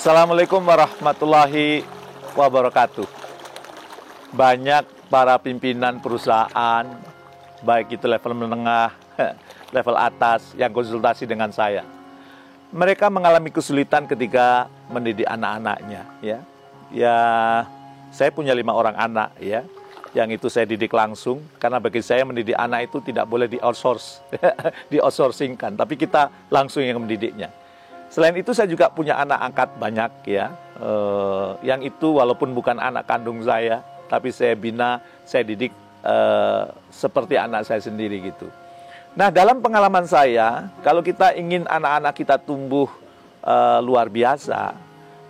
Assalamualaikum warahmatullahi wabarakatuh. Banyak para pimpinan perusahaan, baik itu level menengah, level atas, yang konsultasi dengan saya. Mereka mengalami kesulitan ketika mendidik anak-anaknya. Ya, saya punya 5 orang anak, ya, yang itu saya didik langsung. Karena bagi saya mendidik anak itu tidak boleh di-outsource, di-outsourcingkan, tapi kita langsung yang mendidiknya. Selain itu saya juga punya anak angkat banyak, ya, yang itu walaupun bukan anak kandung saya, tapi saya bina, saya didik seperti anak saya sendiri gitu. Nah, dalam pengalaman saya, kalau kita ingin anak-anak kita tumbuh luar biasa,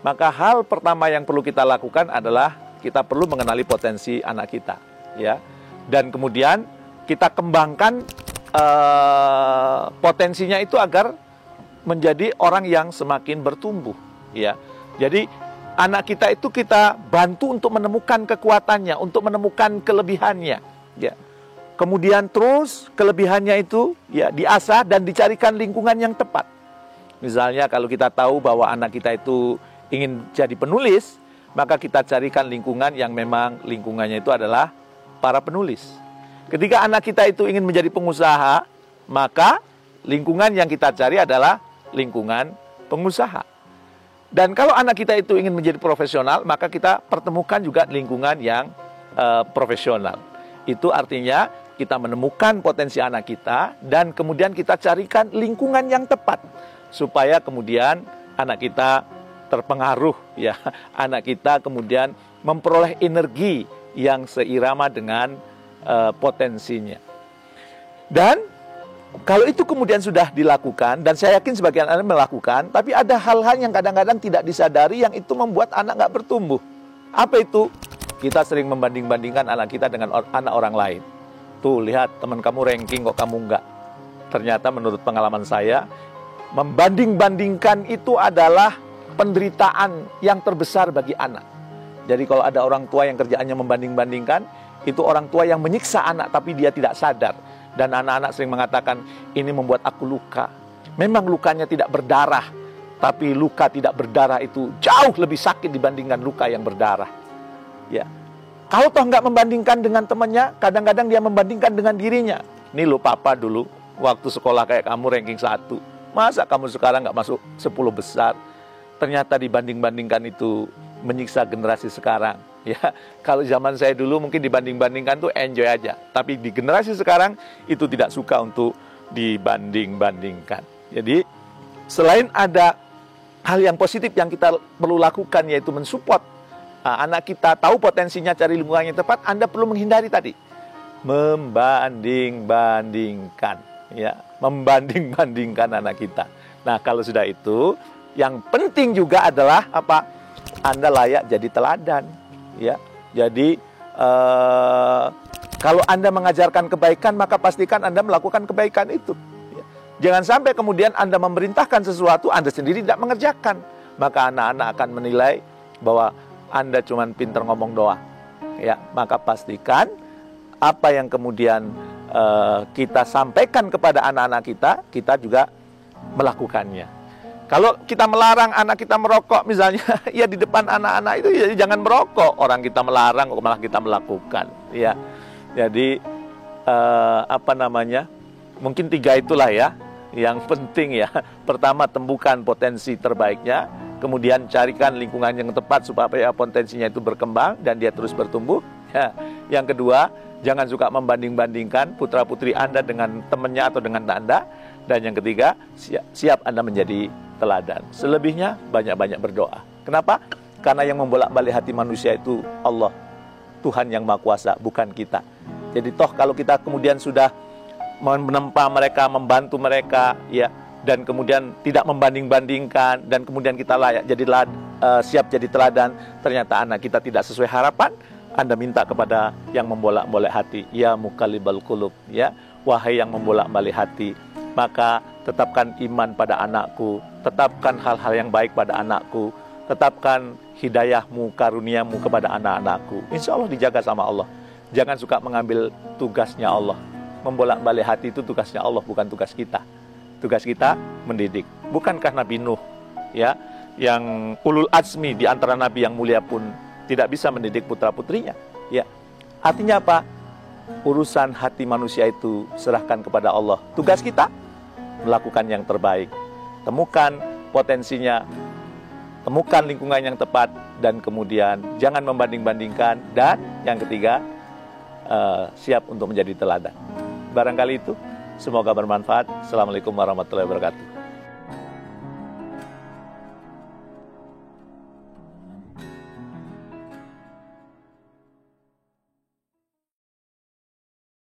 maka hal pertama yang perlu kita lakukan adalah kita perlu mengenali potensi anak kita, ya, dan kemudian kita kembangkan potensinya itu agar menjadi orang yang semakin bertumbuh, ya. Jadi anak kita itu kita bantu untuk menemukan kekuatannya, untuk menemukan kelebihannya, ya. Kemudian terus kelebihannya itu, ya, diasah dan dicarikan lingkungan yang tepat. Misalnya kalau kita tahu bahwa anak kita itu ingin jadi penulis, maka kita carikan lingkungan yang memang lingkungannya itu adalah para penulis. Ketika anak kita itu ingin menjadi pengusaha, maka lingkungan yang kita cari adalah lingkungan pengusaha. Dan kalau anak kita itu ingin menjadi profesional, maka kita pertemukan juga lingkungan yang profesional. Itu artinya kita menemukan potensi anak kita dan kemudian kita carikan lingkungan yang tepat supaya kemudian anak kita terpengaruh, ya. Anak kita kemudian memperoleh energi yang seirama dengan potensinya. Dan kalau itu kemudian sudah dilakukan, dan saya yakin sebagian anak melakukan, tapi ada hal-hal yang kadang-kadang tidak disadari yang itu membuat anak nggak bertumbuh. Apa itu? Kita sering membanding-bandingkan anak kita dengan anak orang lain. Tuh, lihat teman kamu ranking kok kamu nggak. Ternyata menurut pengalaman saya, membanding-bandingkan itu adalah penderitaan yang terbesar bagi anak. Jadi kalau ada orang tua yang kerjaannya membanding-bandingkan, itu orang tua yang menyiksa anak tapi dia tidak sadar. Dan anak-anak sering mengatakan, ini membuat aku luka. Memang lukanya tidak berdarah, tapi luka tidak berdarah itu jauh lebih sakit dibandingkan luka yang berdarah. Ya, kalau toh nggak membandingkan dengan temannya, kadang-kadang dia membandingkan dengan dirinya. Nih lo papa dulu, waktu sekolah kayak kamu ranking 1. Masa kamu sekarang nggak masuk 10 besar? Ternyata dibanding-bandingkan itu menyiksa generasi sekarang. Ya, kalau zaman saya dulu mungkin dibanding-bandingkan tuh enjoy aja. Tapi di generasi sekarang itu tidak suka untuk dibanding-bandingkan. Jadi selain ada hal yang positif yang kita perlu lakukan, yaitu mensupport anak kita tahu potensinya, cari lingkungan yang tepat, Anda perlu menghindari tadi membanding-bandingkan, ya, membanding-bandingkan anak kita. Nah, kalau sudah itu, yang penting juga adalah apa? Anda layak jadi teladan, ya. Jadi kalau Anda mengajarkan kebaikan, maka pastikan Anda melakukan kebaikan itu, ya. Jangan sampai kemudian Anda memerintahkan sesuatu, Anda sendiri tidak mengerjakan. Maka anak-anak akan menilai bahwa Anda cuma pintar ngomong doang, ya. Maka pastikan apa yang kemudian kita sampaikan kepada anak-anak kita, kita juga melakukannya. Kalau kita melarang anak kita merokok misalnya, ya di depan anak-anak itu ya jangan merokok. Orang kita melarang, malah kita melakukan, ya. Jadi mungkin 3 itulah ya yang penting, ya. Pertama, temukan potensi terbaiknya, kemudian carikan lingkungan yang tepat supaya potensinya itu berkembang dan dia terus bertumbuh, ya. Yang kedua, jangan suka membanding-bandingkan putra-putri Anda dengan temannya atau dengan Anda. Dan yang ketiga, siap Anda menjadi teladan. Selebihnya banyak-banyak berdoa. Kenapa? Karena yang membolak-balik hati manusia itu Allah, Tuhan yang Maha Kuasa, bukan kita. Jadi toh kalau kita kemudian sudah menempa mereka, membantu mereka, ya, dan kemudian tidak membanding-bandingkan, dan kemudian kita layak jadi siap jadi teladan, ternyata anak kita tidak sesuai harapan, Anda minta kepada yang membolak-balik hati, ya muqallibal qulub, ya, wahai yang membolak-balik hati, maka tetapkan iman pada anakku, tetapkan hal-hal yang baik pada anakku, tetapkan hidayahmu, karuniamu kepada anak-anakku. Insya Allah dijaga sama Allah. Jangan suka mengambil tugasnya Allah. Membolak-balik hati itu tugasnya Allah, bukan tugas kita. Tugas kita mendidik. Bukankah Nabi Nuh, ya, yang ulul azmi di antara nabi yang mulia pun tidak bisa mendidik putra-putrinya. Ya. Artinya apa? Urusan hati manusia itu serahkan kepada Allah. Tugas kita melakukan yang terbaik. Temukan potensinya, temukan lingkungan yang tepat, dan kemudian jangan membanding-bandingkan. Dan yang ketiga, siap untuk menjadi teladan. Barangkali itu, semoga bermanfaat. Assalamualaikum warahmatullahi wabarakatuh.